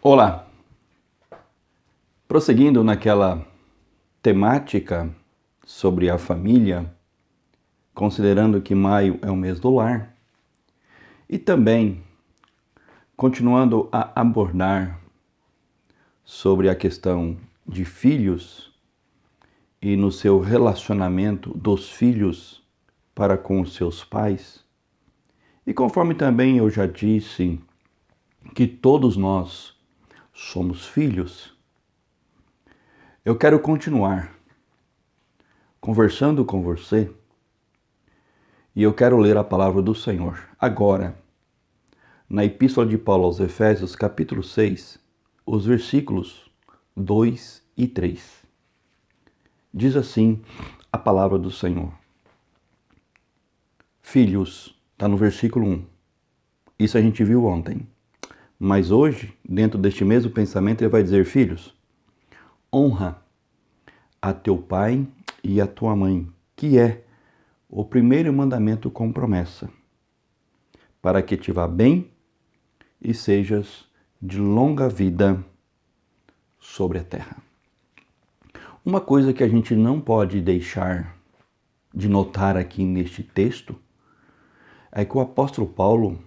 Olá! Prosseguindo naquela temática sobre a família, considerando que maio é o mês do lar, e também continuando a abordar sobre a questão de filhos e no seu relacionamento dos filhos para com os seus pais, e conforme também eu já disse que todos nós somos filhos, eu quero continuar conversando com você e eu quero ler a palavra do Senhor agora, na Epístola de Paulo aos Efésios, capítulo 6, os versículos 2 e 3. Diz assim a palavra do Senhor. Filhos, está no versículo 1. Isso a gente viu ontem. Mas hoje, dentro deste mesmo pensamento, ele vai dizer: filhos, honra a teu pai e a tua mãe, que é o primeiro mandamento com promessa, para que te vá bem e sejas de longa vida sobre a terra. Uma coisa que a gente não pode deixar de notar aqui neste texto é que o apóstolo Paulo,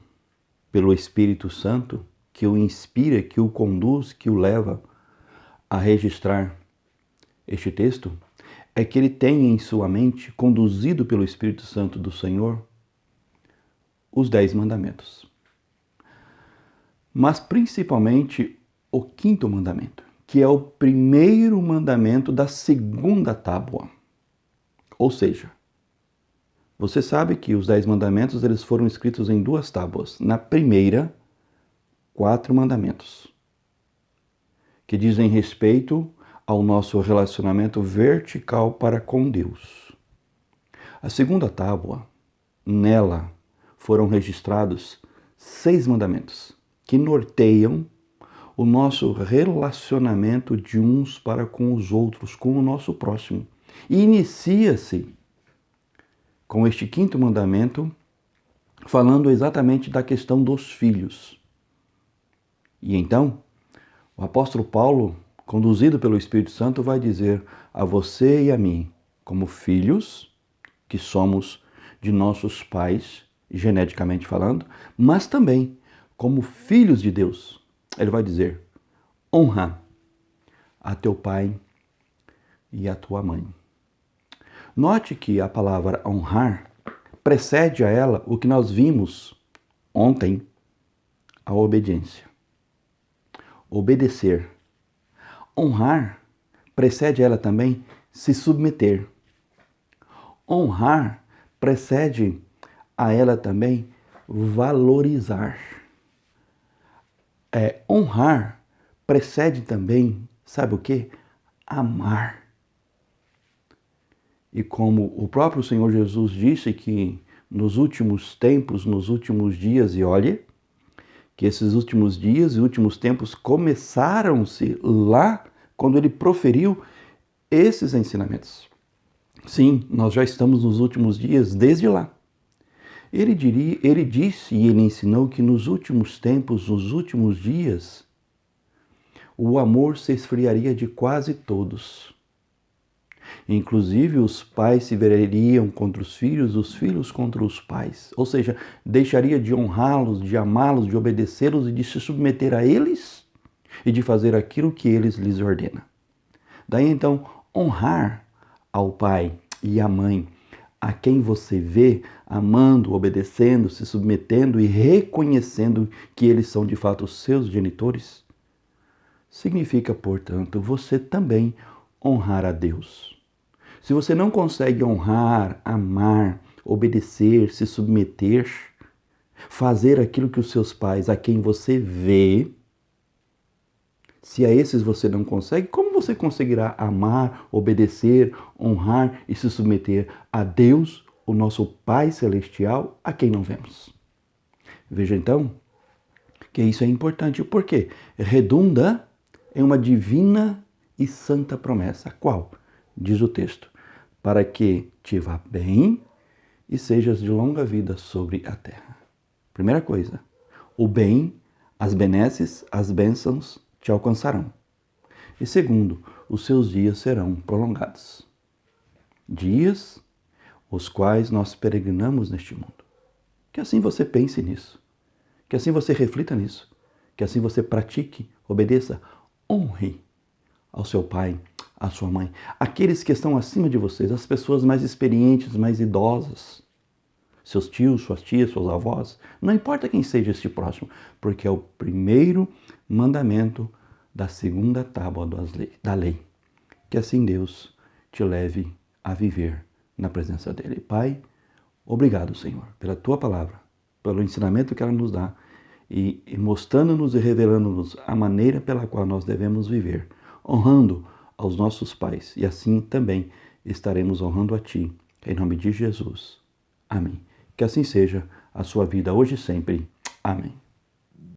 pelo Espírito Santo, que o inspira, que o conduz, que o leva a registrar este texto, é que ele tem em sua mente, conduzido pelo Espírito Santo do Senhor, os 10 mandamentos. Mas principalmente o 5º mandamento, que é o primeiro mandamento da segunda tábua. Ou seja, você sabe que os 10 mandamentos eles foram escritos em 2 tábuas. Na primeira, 4 mandamentos, que dizem respeito ao nosso relacionamento vertical para com Deus. A segunda tábua, nela foram registrados 6 mandamentos, que norteiam o nosso relacionamento de uns para com os outros, com o nosso próximo. E inicia-se com este 5º mandamento, falando exatamente da questão dos filhos. E então, o apóstolo Paulo, conduzido pelo Espírito Santo, vai dizer a você e a mim, como filhos, que somos de nossos pais, geneticamente falando, mas também como filhos de Deus. Ele vai dizer: honra a teu pai e a tua mãe. Note que a palavra honrar precede a ela o que nós vimos ontem, a obediência. Obedecer. Honrar precede a ela também se submeter. Honrar precede a ela também valorizar. Honrar precede também, sabe o quê? Amar. E como o próprio Senhor Jesus disse que nos últimos tempos, nos últimos dias, e olhe, que esses últimos dias e últimos tempos começaram-se lá quando ele proferiu esses ensinamentos. Sim, nós já estamos nos últimos dias desde lá. Ele disse e ele ensinou que nos últimos tempos, nos últimos dias, o amor se esfriaria de quase todos. Inclusive, os pais se virariam contra os filhos contra os pais. Ou seja, deixaria de honrá-los, de amá-los, de obedecê-los e de se submeter a eles e de fazer aquilo que eles lhes ordenam. Daí então, honrar ao pai e à mãe, a quem você vê amando, obedecendo, se submetendo e reconhecendo que eles são de fato os seus genitores, significa, portanto, você também honrar a Deus. Se você não consegue honrar, amar, obedecer, se submeter, fazer aquilo que os seus pais, a quem você vê, se a esses você não consegue, como você conseguirá amar, obedecer, honrar e se submeter a Deus, o nosso Pai Celestial, a quem não vemos? Veja então que isso é importante. Por quê? Redunda em uma divina e santa promessa. Qual? Diz o texto: para que te vá bem e sejas de longa vida sobre a terra. Primeira coisa, o bem, as benesses, as bênçãos te alcançarão. E segundo, os seus dias serão prolongados. Dias os quais nós peregrinamos neste mundo. Que assim você pense nisso. Que assim você reflita nisso. Que assim você pratique, obedeça, honre ao seu pai, à sua mãe, aqueles que estão acima de vocês, as pessoas mais experientes, mais idosas, seus tios, suas tias, seus avós, não importa quem seja este próximo, porque é o primeiro mandamento da segunda tábua da lei. Que assim Deus te leve a viver na presença dele. Pai, obrigado, Senhor, pela tua palavra, pelo ensinamento que ela nos dá e mostrando-nos e revelando-nos a maneira pela qual nós devemos viver, honrando aos nossos pais e assim também estaremos honrando a Ti. Em nome de Jesus. Amém. Que assim seja a sua vida hoje e sempre. Amém.